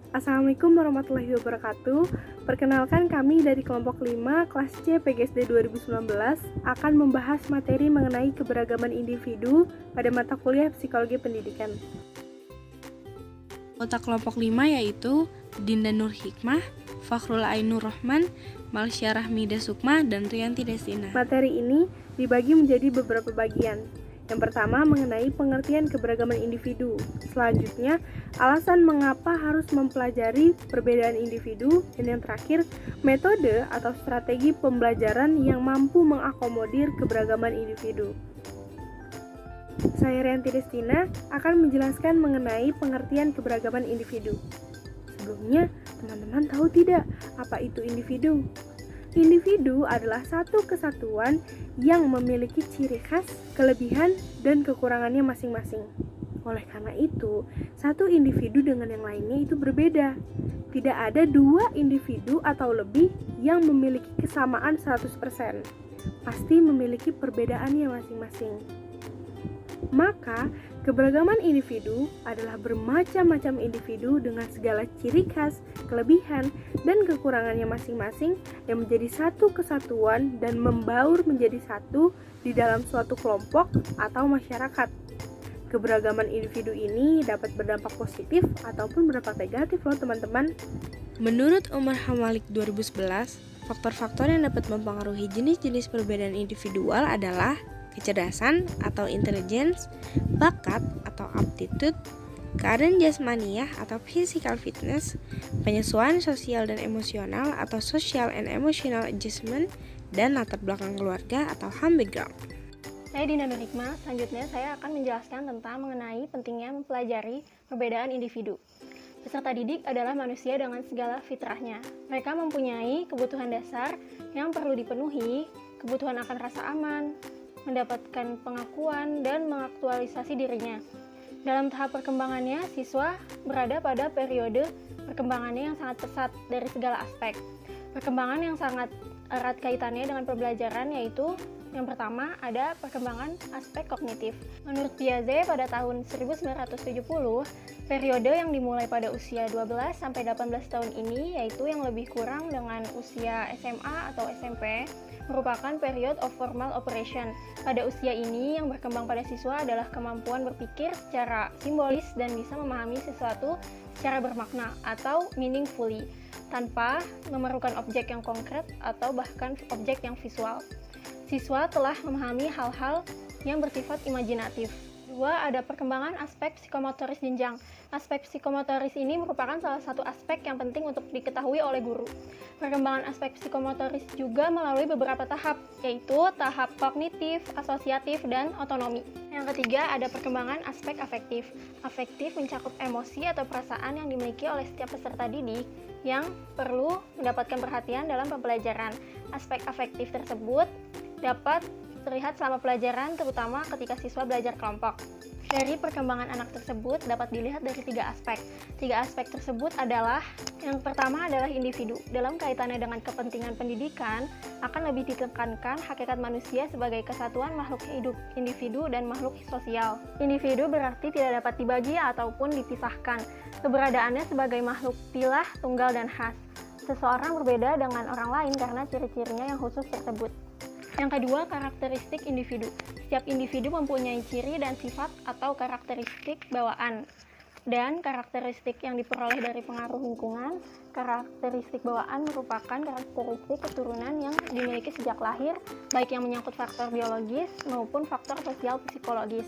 Assalamualaikum warahmatullahi wabarakatuh. Perkenalkan, kami dari kelompok 5 kelas C PGSD 2019 akan membahas materi mengenai keberagaman individu pada mata kuliah Psikologi Pendidikan. Anggota kelompok 5 yaitu Dinda Nur Hikmah, Fakhrul Ainur Rahman, Malsya Rahmida Sukma, dan Rianti Destina. Materi ini dibagi menjadi beberapa bagian. Yang pertama mengenai pengertian keberagaman individu. Selanjutnya, alasan mengapa harus mempelajari perbedaan individu. Dan yang terakhir, metode atau strategi pembelajaran yang mampu mengakomodir keberagaman individu. Saya Rianti Destina akan menjelaskan mengenai pengertian keberagaman individu. Sebelumnya, teman-teman tahu tidak apa itu individu? Individu adalah satu kesatuan yang memiliki ciri khas, kelebihan, dan kekurangannya masing-masing. Oleh karena itu, satu individu dengan yang lainnya itu berbeda. Tidak ada dua individu atau lebih yang memiliki kesamaan 100%. Pasti memiliki perbedaannya masing-masing. Maka, keberagaman individu adalah bermacam-macam individu dengan segala ciri khas, kelebihan, dan kekurangannya masing-masing yang menjadi satu kesatuan dan membaur menjadi satu di dalam suatu kelompok atau masyarakat. Keberagaman individu ini dapat berdampak positif ataupun berdampak negatif loh teman-teman. Menurut Umar Hamalik 2011, faktor-faktor yang dapat mempengaruhi jenis-jenis perbedaan individual adalah kecerdasan atau intelligence, bakat atau aptitude, keadaan jasmaniah atau physical fitness, penyesuaian sosial dan emosional atau social and emotional adjustment, dan latar belakang keluarga atau home background. Saya Dinda Nur Hikmah. Selanjutnya saya akan menjelaskan tentang mengenai pentingnya mempelajari perbedaan individu. Peserta didik adalah manusia dengan segala fitrahnya. Mereka mempunyai kebutuhan dasar yang perlu dipenuhi, kebutuhan akan rasa aman, mendapatkan pengakuan, dan mengaktualisasi dirinya. Dalam tahap perkembangannya, siswa berada pada periode perkembangannya yang sangat pesat dari segala aspek. Perkembangan yang sangat erat kaitannya dengan pembelajaran yaitu yang pertama ada perkembangan aspek kognitif. Menurut Piaget pada tahun 1970, periode yang dimulai pada usia 12 sampai 18 tahun ini yaitu yang lebih kurang dengan usia SMA atau SMP merupakan period of formal operation. Pada usia ini yang berkembang pada siswa adalah kemampuan berpikir secara simbolis dan bisa memahami sesuatu secara bermakna atau meaningfully tanpa memerlukan objek yang konkret atau bahkan objek yang visual. Siswa telah memahami hal-hal yang bersifat imajinatif. Kedua, ada perkembangan aspek psikomotoris jenjang. Aspek psikomotoris ini merupakan salah satu aspek yang penting untuk diketahui oleh guru. Perkembangan aspek psikomotoris juga melalui beberapa tahap, yaitu tahap kognitif, asosiatif, dan otonomi. Yang ketiga, ada perkembangan aspek afektif. Afektif mencakup emosi atau perasaan yang dimiliki oleh setiap peserta didik yang perlu mendapatkan perhatian dalam pembelajaran. Aspek afektif tersebut dapat terlihat selama pelajaran, terutama ketika siswa belajar kelompok. Dari perkembangan anak tersebut dapat dilihat dari tiga aspek. Tiga aspek tersebut adalah, yang pertama adalah individu. Dalam kaitannya dengan kepentingan pendidikan, akan lebih ditekankan hakikat manusia sebagai kesatuan makhluk hidup, individu dan makhluk sosial. Individu berarti tidak dapat dibagi ataupun dipisahkan. Keberadaannya sebagai makhluk pilah, tunggal, dan khas. Seseorang berbeda dengan orang lain karena ciri-cirinya yang khusus tersebut. Yang kedua, karakteristik individu. Setiap individu mempunyai ciri dan sifat atau karakteristik bawaan. Dan karakteristik yang diperoleh dari pengaruh lingkungan. Karakteristik bawaan merupakan karakteristik keturunan yang dimiliki sejak lahir, baik yang menyangkut faktor biologis maupun faktor sosial psikologis.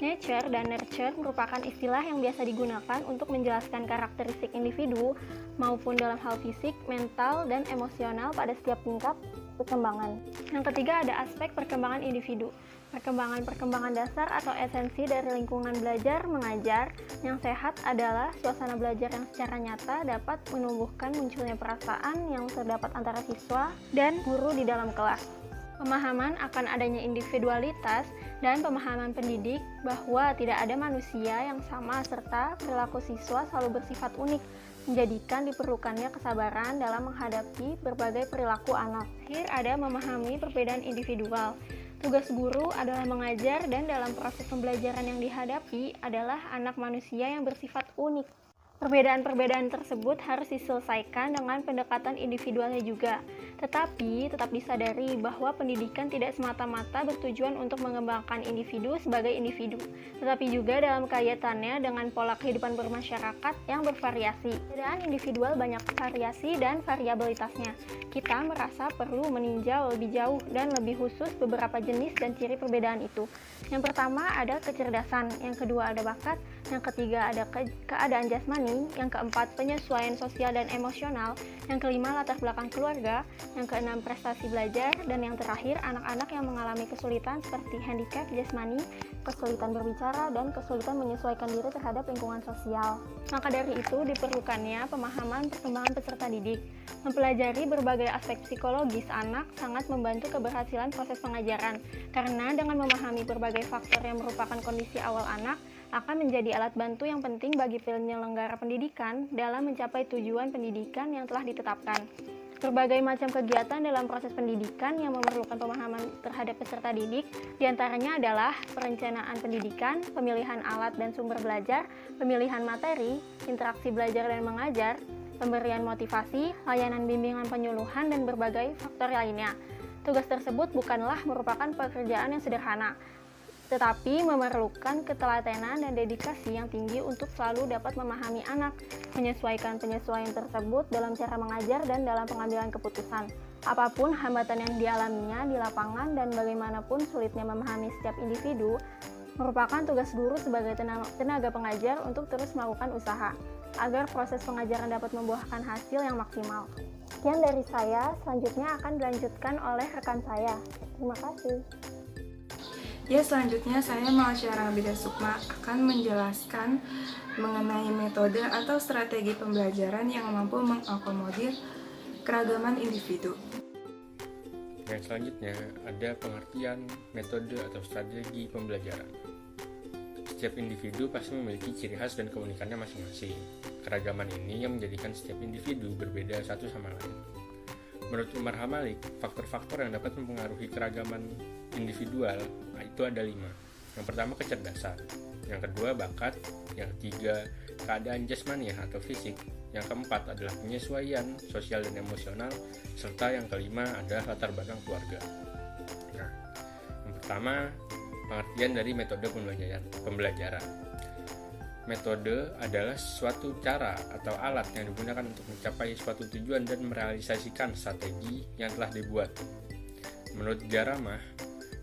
Nature dan nurture merupakan istilah yang biasa digunakan untuk menjelaskan karakteristik individu maupun dalam hal fisik, mental, dan emosional pada setiap tingkat perkembangan. Yang ketiga ada aspek perkembangan individu. Perkembangan dasar atau esensi dari lingkungan belajar mengajar yang sehat adalah suasana belajar yang secara nyata dapat menumbuhkan munculnya perasaan yang terdapat antara siswa dan guru di dalam kelas. Pemahaman akan adanya individualitas dan pemahaman pendidik bahwa tidak ada manusia yang sama serta perilaku siswa selalu bersifat unik, menjadikan diperlukannya kesabaran dalam menghadapi berbagai perilaku anak. Akhir ada memahami perbedaan individual. Tugas guru adalah mengajar dan dalam proses pembelajaran yang dihadapi adalah anak manusia yang bersifat unik. Perbedaan-perbedaan tersebut harus diselesaikan dengan pendekatan individualnya juga. Tetapi tetap disadari bahwa pendidikan tidak semata-mata bertujuan untuk mengembangkan individu sebagai individu, tetapi juga dalam kaitannya dengan pola kehidupan bermasyarakat yang bervariasi. Perbedaan individual banyak variasi dan variabilitasnya. Kita merasa perlu meninjau lebih jauh dan lebih khusus beberapa jenis dan ciri perbedaan itu. Yang pertama ada kecerdasan, yang kedua ada bakat, yang ketiga ada keadaan jasmani, yang keempat penyesuaian sosial dan emosional, yang kelima latar belakang keluarga, yang keenam prestasi belajar, dan yang terakhir anak-anak yang mengalami kesulitan seperti handicap jasmani, kesulitan berbicara, dan kesulitan menyesuaikan diri terhadap lingkungan sosial. Maka dari itu diperlukannya pemahaman perkembangan peserta didik. Mempelajari berbagai aspek psikologis anak sangat membantu keberhasilan proses pengajaran, karena dengan memahami berbagai faktor yang merupakan kondisi awal anak, akan menjadi alat bantu yang penting bagi penyelenggara pendidikan dalam mencapai tujuan pendidikan yang telah ditetapkan. Berbagai macam kegiatan dalam proses pendidikan yang memerlukan pemahaman terhadap peserta didik, diantaranya adalah perencanaan pendidikan, pemilihan alat dan sumber belajar, pemilihan materi, interaksi belajar dan mengajar, pemberian motivasi, layanan bimbingan penyuluhan, dan berbagai faktor lainnya. Tugas tersebut bukanlah merupakan pekerjaan yang sederhana, tetapi memerlukan ketelatenan dan dedikasi yang tinggi untuk selalu dapat memahami anak, menyesuaikan penyesuaian tersebut dalam cara mengajar dan dalam pengambilan keputusan. Apapun hambatan yang dialaminya di lapangan dan bagaimanapun sulitnya memahami setiap individu, merupakan tugas guru sebagai tenaga pengajar untuk terus melakukan usaha, agar proses pengajaran dapat membuahkan hasil yang maksimal. Sekian dari saya, selanjutnya akan dilanjutkan oleh rekan saya. Terima kasih. Ya, selanjutnya saya Malsyara Abida Sukma akan menjelaskan mengenai metode atau strategi pembelajaran yang mampu mengakomodir keragaman individu. Yang selanjutnya ada pengertian metode atau strategi pembelajaran. Setiap individu pasti memiliki ciri khas dan keunikannya masing-masing. Keragaman ini yang menjadikan setiap individu berbeda satu sama lain. Menurut Umar Hamalik, faktor-faktor yang dapat mempengaruhi keragaman individual itu ada 5. Yang pertama kecerdasan, yang kedua bakat, yang ketiga keadaan jasmani atau fisik, yang keempat adalah penyesuaian sosial dan emosional, serta yang kelima adalah latar belakang keluarga. Nah, yang pertama pengertian dari metode pembelajaran. Metode adalah suatu cara atau alat yang digunakan untuk mencapai suatu tujuan dan merealisasikan strategi yang telah dibuat. Menurut Jaramah,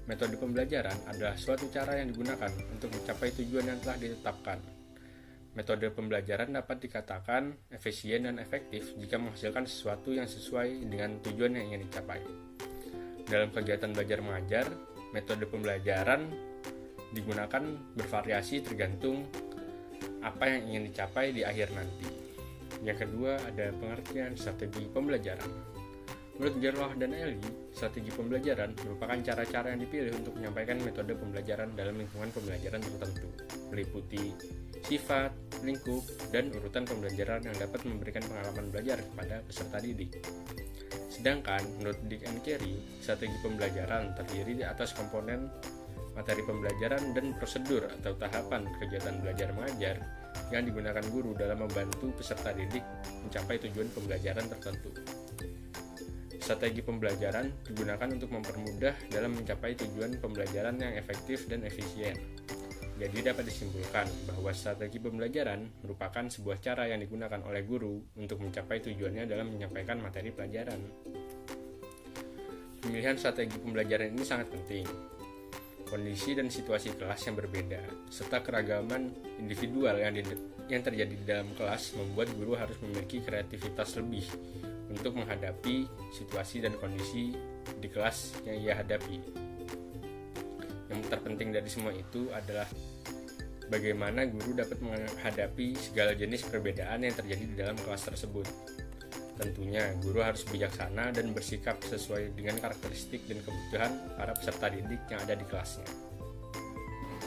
metode pembelajaran adalah suatu cara yang digunakan untuk mencapai tujuan yang telah ditetapkan. Metode pembelajaran dapat dikatakan efisien dan efektif jika menghasilkan sesuatu yang sesuai dengan tujuan yang ingin dicapai. Dalam kegiatan belajar mengajar, metode pembelajaran digunakan bervariasi tergantung apa yang ingin dicapai di akhir nanti. Yang kedua ada pengertian strategi pembelajaran. Menurut Gerloh dan Eli, strategi pembelajaran merupakan cara-cara yang dipilih untuk menyampaikan metode pembelajaran dalam lingkungan pembelajaran tertentu, meliputi sifat, lingkup, dan urutan pembelajaran yang dapat memberikan pengalaman belajar kepada peserta didik. Sedangkan menurut Dick and Carey, strategi pembelajaran terdiri di atas komponen materi pembelajaran dan prosedur atau tahapan kegiatan belajar mengajar yang digunakan guru dalam membantu peserta didik mencapai tujuan pembelajaran tertentu. Strategi pembelajaran digunakan untuk mempermudah dalam mencapai tujuan pembelajaran yang efektif dan efisien. Jadi dapat disimpulkan bahwa strategi pembelajaran merupakan sebuah cara yang digunakan oleh guru untuk mencapai tujuannya dalam menyampaikan materi pelajaran. Pemilihan strategi pembelajaran ini sangat penting. Kondisi dan situasi kelas yang berbeda, serta keragaman individual yang terjadi di dalam kelas membuat guru harus memiliki kreativitas lebih untuk menghadapi situasi dan kondisi di kelas yang ia hadapi. Yang terpenting dari semua itu adalah bagaimana guru dapat menghadapi segala jenis perbedaan yang terjadi di dalam kelas tersebut. Tentunya, guru harus bijaksana dan bersikap sesuai dengan karakteristik dan kebutuhan para peserta didik yang ada di kelasnya.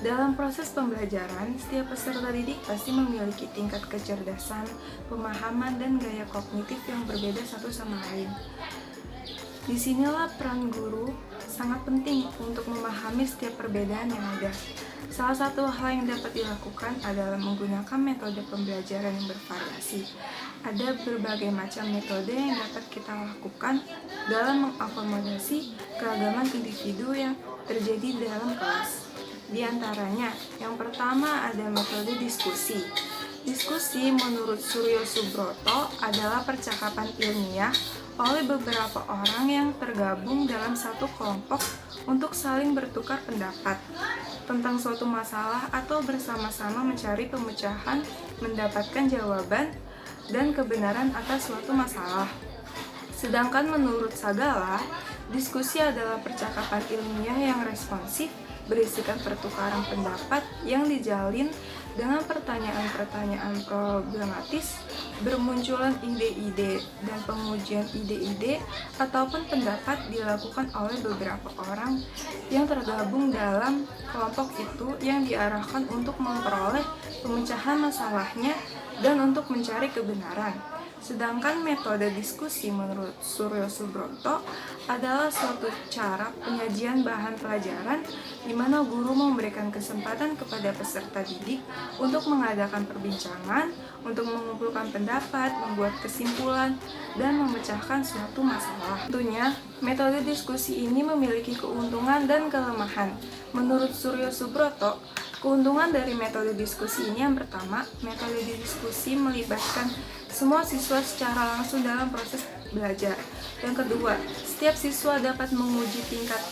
Dalam proses pembelajaran, setiap peserta didik pasti memiliki tingkat kecerdasan, pemahaman, dan gaya kognitif yang berbeda satu sama lain. Disinilah peran guru sangat penting untuk memahami setiap perbedaan yang ada. Salah satu hal yang dapat dilakukan adalah menggunakan metode pembelajaran yang bervariasi. Ada berbagai macam metode yang dapat kita lakukan dalam mengakomodasi keragaman individu yang terjadi dalam kelas. Di antaranya, yang pertama ada metode diskusi. Diskusi menurut Suryo Subroto adalah percakapan ilmiah oleh beberapa orang yang tergabung dalam satu kelompok untuk saling bertukar pendapat tentang suatu masalah atau bersama-sama mencari pemecahan, mendapatkan jawaban dan kebenaran atas suatu masalah. Sedangkan menurut Sagala, diskusi adalah percakapan ilmiah yang responsif, berisikan pertukaran pendapat yang dijalin dengan pertanyaan-pertanyaan problematis, bermunculan ide-ide dan pengujian ide-ide ataupun pendapat dilakukan oleh beberapa orang yang tergabung dalam kelompok itu yang diarahkan untuk memperoleh pemecahan masalahnya dan untuk mencari kebenaran. Sedangkan metode diskusi menurut Suryo Subroto adalah suatu cara penyajian bahan pelajaran di mana guru memberikan kesempatan kepada peserta didik untuk mengadakan perbincangan, untuk mengumpulkan pendapat, membuat kesimpulan, dan memecahkan suatu masalah. Tentunya, metode diskusi ini memiliki keuntungan dan kelemahan. Menurut Suryo Subroto, keuntungan dari metode diskusi ini yang pertama, metode diskusi melibatkan semua siswa secara langsung dalam proses belajar. Yang kedua, setiap siswa dapat menguji tingkat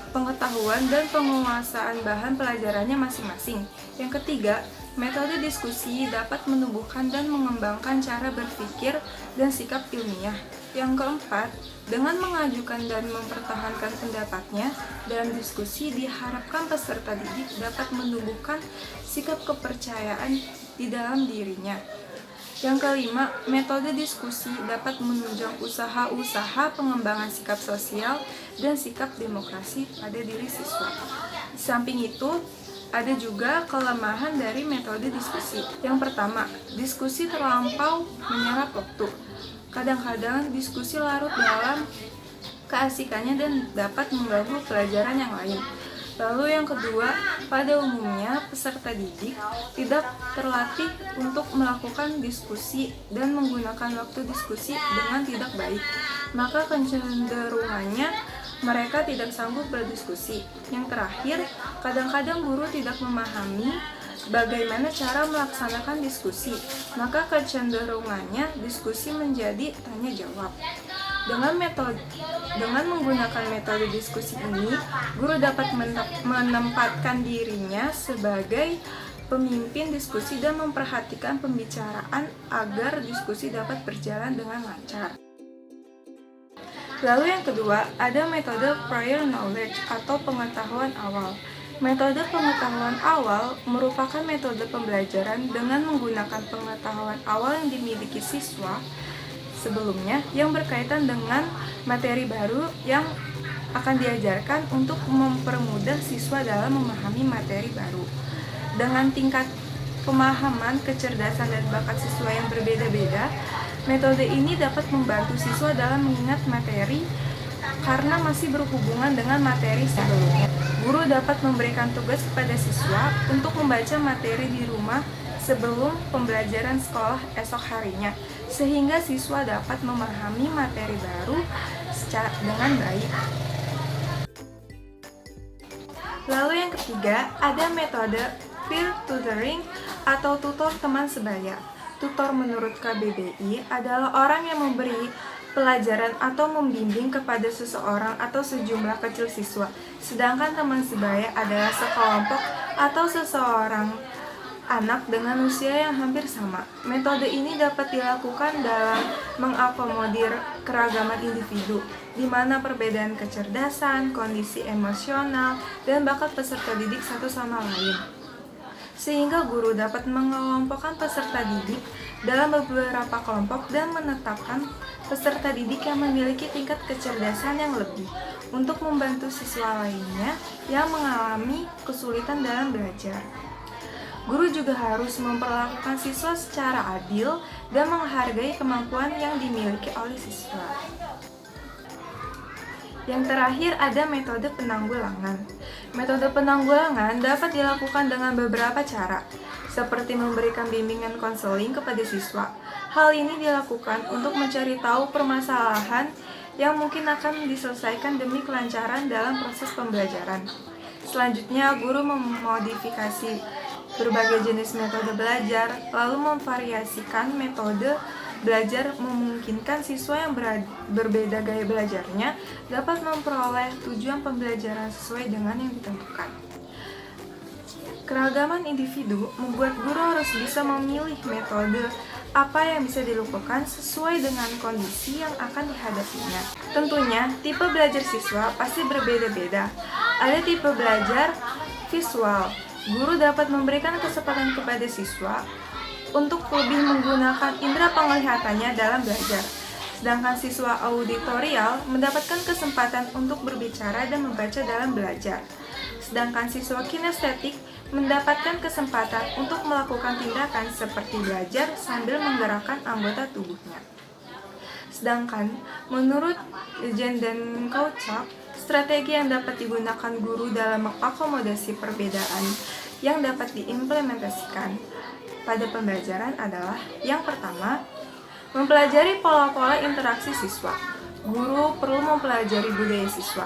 pengetahuan dan penguasaan bahan pelajarannya masing-masing. Yang ketiga, metode diskusi dapat menumbuhkan dan mengembangkan cara berpikir dan sikap ilmiah. Yang keempat, dengan mengajukan dan mempertahankan pendapatnya dalam diskusi, diharapkan peserta didik dapat menumbuhkan sikap kepercayaan di dalam dirinya. Yang kelima, metode diskusi dapat menunjang usaha-usaha pengembangan sikap sosial dan sikap demokrasi pada diri siswa. Di samping itu, ada juga kelemahan dari metode diskusi. Yang pertama, diskusi terlampau menyerap waktu. Kadang-kadang diskusi larut dalam keasikannya dan dapat mengganggu pelajaran yang lain. Lalu yang kedua, pada umumnya peserta didik tidak terlatih untuk melakukan diskusi dan menggunakan waktu diskusi dengan tidak baik. Maka kecenderungannya mereka tidak sanggup berdiskusi. Yang terakhir, kadang-kadang guru tidak memahami bagaimana cara melaksanakan diskusi. Maka kecenderungannya diskusi menjadi tanya jawab. Dengan menggunakan metode diskusi ini, guru dapat menempatkan dirinya sebagai pemimpin diskusi dan memperhatikan pembicaraan agar diskusi dapat berjalan dengan lancar. Lalu yang kedua, ada metode prior knowledge atau pengetahuan awal. Metode pengetahuan awal merupakan metode pembelajaran dengan menggunakan pengetahuan awal yang dimiliki siswa sebelumnya yang berkaitan dengan materi baru yang akan diajarkan untuk mempermudah siswa dalam memahami materi baru. Dengan tingkat pemahaman, kecerdasan, dan bakat siswa yang berbeda-beda, metode ini dapat membantu siswa dalam mengingat materi karena masih berhubungan dengan materi sebelumnya. Guru dapat memberikan tugas kepada siswa untuk membaca materi di rumah sebelum pembelajaran sekolah esok harinya, sehingga siswa dapat memahami materi baru dengan baik. Lalu yang ketiga, ada metode peer tutoring atau tutor teman sebaya. Tutor menurut KBBI adalah orang yang memberi pelajaran atau membimbing kepada seseorang atau sejumlah kecil siswa. Sedangkan teman sebaya adalah sekelompok atau seseorang anak dengan usia yang hampir sama. Metode ini dapat dilakukan dalam mengakomodir keragaman individu, di mana perbedaan kecerdasan, kondisi emosional, dan bakat peserta didik satu sama lain. Sehingga guru dapat mengelompokkan peserta didik dalam beberapa kelompok dan menetapkan peserta didik yang memiliki tingkat kecerdasan yang lebih untuk membantu siswa lainnya yang mengalami kesulitan dalam belajar. Guru juga harus memperlakukan siswa secara adil dan menghargai kemampuan yang dimiliki oleh siswa. Yang terakhir ada metode penanggulangan. Metode penanggulangan dapat dilakukan dengan beberapa cara, seperti memberikan bimbingan konseling kepada siswa. Hal ini dilakukan untuk mencari tahu permasalahan yang mungkin akan diselesaikan demi kelancaran dalam proses pembelajaran. Selanjutnya, guru memodifikasi berbagai jenis metode belajar, lalu memvariasikan metode belajar memungkinkan siswa yang berbeda gaya belajarnya dapat memperoleh tujuan pembelajaran sesuai dengan yang ditentukan. Keragaman individu membuat guru harus bisa memilih metode apa yang bisa dilakukan sesuai dengan kondisi yang akan dihadapinya. Tentunya, tipe belajar siswa pasti berbeda-beda. Ada tipe belajar visual. Guru dapat memberikan kesempatan kepada siswa untuk lebih menggunakan indera penglihatannya dalam belajar. Sedangkan siswa auditorial mendapatkan kesempatan untuk berbicara dan membaca dalam belajar. Sedangkan siswa kinestetik mendapatkan kesempatan untuk melakukan tindakan seperti belajar sambil menggerakkan anggota tubuhnya. Sedangkan menurut Jen dan Kouchak, strategi yang dapat digunakan guru dalam mengakomodasi perbedaan yang dapat diimplementasikan pada pembelajaran adalah yang pertama, mempelajari pola-pola interaksi siswa. Guru perlu mempelajari budaya siswa.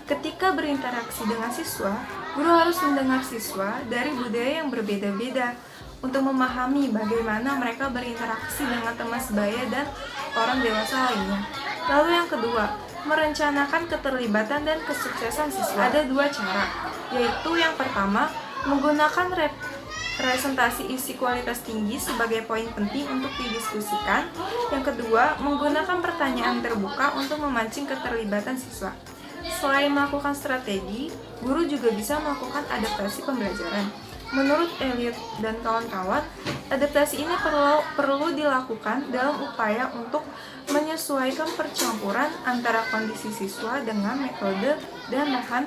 Ketika berinteraksi dengan siswa, guru harus mendengar siswa dari budaya yang berbeda-beda untuk memahami bagaimana mereka berinteraksi dengan teman sebaya dan orang dewasa lainnya. Lalu yang kedua, merencanakan keterlibatan dan kesuksesan siswa. Ada dua cara, yaitu yang pertama, menggunakan presentasi isi kualitas tinggi sebagai poin penting untuk didiskusikan. Yang kedua, menggunakan pertanyaan terbuka untuk memancing keterlibatan siswa. Selain melakukan strategi, guru juga bisa melakukan adaptasi pembelajaran. Menurut Elliot dan kawan-kawan, adaptasi ini perlu dilakukan dalam upaya untuk menyesuaikan percampuran antara kondisi siswa dengan metode dan bahan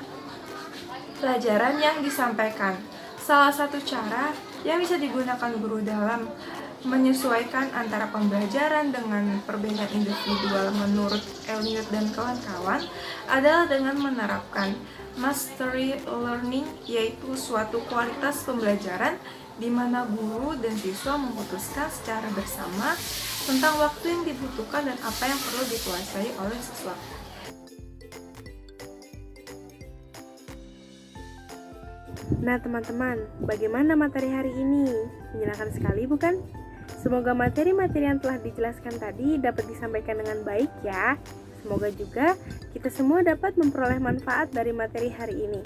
pelajaran yang disampaikan. Salah satu cara yang bisa digunakan guru dalam menyesuaikan antara pembelajaran dengan perbedaan individual menurut Elliot dan kawan-kawan adalah dengan menerapkan mastery learning, yaitu suatu kualitas pembelajaran di mana guru dan siswa memutuskan secara bersama tentang waktu yang dibutuhkan dan apa yang perlu dikuasai oleh siswa. Nah teman-teman, bagaimana materi hari ini? Menyenangkan sekali bukan? Semoga materi-materi yang telah dijelaskan tadi dapat disampaikan dengan baik ya. Semoga juga kita semua dapat memperoleh manfaat dari materi hari ini.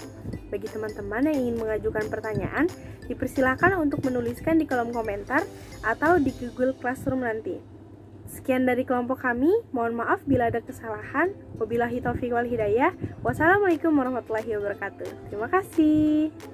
Bagi teman-teman yang ingin mengajukan pertanyaan, dipersilakan untuk menuliskan di kolom komentar atau di Google Classroom nanti. Sekian dari kelompok kami, mohon maaf bila ada kesalahan. Wabillahi taufiq wal hidayah. Wassalamualaikum warahmatullahi wabarakatuh. Terima kasih.